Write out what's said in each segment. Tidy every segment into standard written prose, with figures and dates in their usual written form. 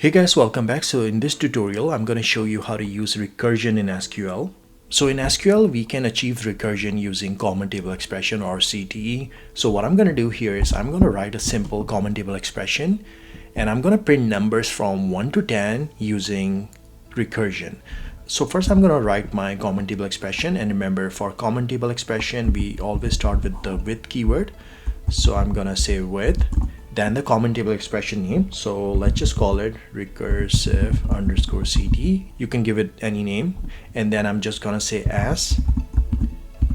Hey guys, welcome back. So in this tutorial, I'm going to show you how to use recursion in SQL. So in SQL, we can achieve recursion using Common Table Expression or CTE. So what I'm going to do here is I'm going to write a simple Common Table Expression and I'm going to print numbers from 1 to 10 using recursion. So first I'm going to write my Common Table Expression, and remember, for Common Table Expression, we always start with the with keyword. So I'm going to say with, then the Common Table Expression name. So let's just call it recursive underscore CTE. You can give it any name. And then I'm just gonna say as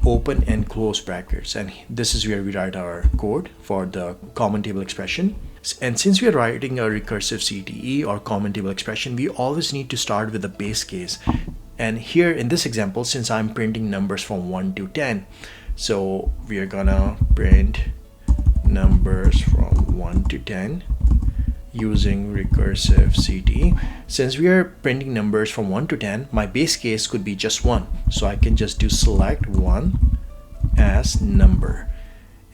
open and close brackets. And this is where we write our code for the Common Table Expression. And since we are writing a recursive CTE or Common Table Expression, we always need to start with the base case. And here in this example, since I'm printing numbers from 1 to 10, so we are gonna print numbers from 1 to 10 using recursive CTE. Since we are printing numbers from 1 to 10, my base case could be just 1. So I can just do select 1 as number.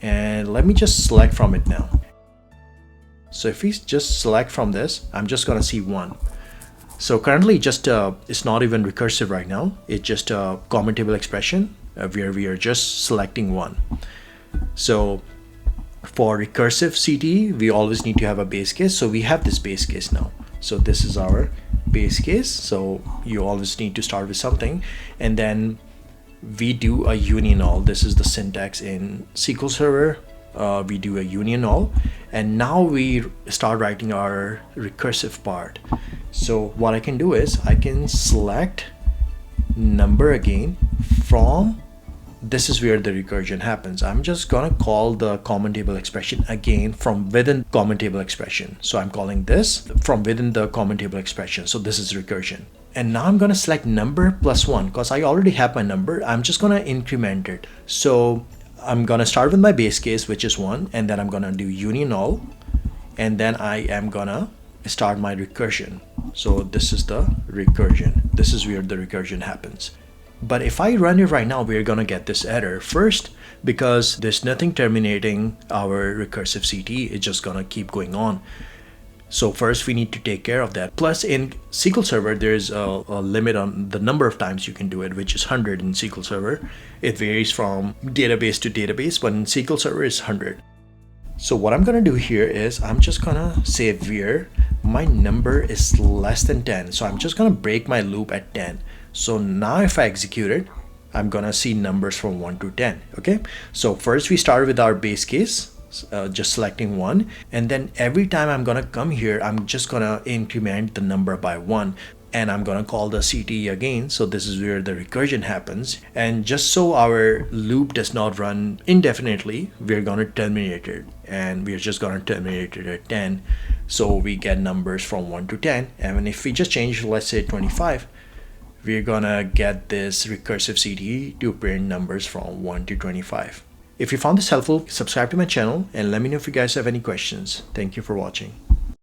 And let me just select from it now. So if we just select from this, I'm just gonna see 1. So currently it's not even recursive right now. It's just a Common Table Expression where we are just selecting 1. So for recursive CTE, we always need to have a base case. So we have this base case now. So this is our base case. So you always need to start with something. And then we do a union all. This is the syntax in SQL Server. We do a union all. And now we start writing our recursive part. So what I can do is I can select number again from, this is where the recursion happens. I'm just gonna call the Common Table Expression again from within Common Table Expression. So I'm calling this from within the Common Table Expression. So this is recursion. And now I'm gonna select number plus 1 because I already have my number. I'm just gonna increment it. So I'm gonna start with my base case, which is 1, and then I'm gonna do union all, and then I am gonna start my recursion. So this is the recursion. This is where the recursion happens. But if I run it right now, we're gonna get this error. First, because there's nothing terminating our recursive CTE, it's just gonna keep going on. So first we need to take care of that. Plus in SQL Server, there's a limit on the number of times you can do it, which is 100 in SQL Server. It varies from database to database, but in SQL Server it's 100. So what I'm gonna do here is I'm just gonna say where my number is less than 10. So I'm just gonna break my loop at 10. So now if I execute it, I'm gonna see numbers from 1 to 10. Okay, so first we start with our base case, just selecting 1, and then every time I'm gonna come here, I'm just gonna increment the number by 1, and I'm gonna call the CTE again. So this is where the recursion happens. And just so our loop does not run indefinitely, we're gonna terminate it, and we're just gonna terminate it at 10. So we get numbers from 1 to 10, and if we just change, let's say 25, we're gonna get this recursive CTE to print numbers from 1 to 25. If you found this helpful, subscribe to my channel and let me know if you guys have any questions. Thank you for watching.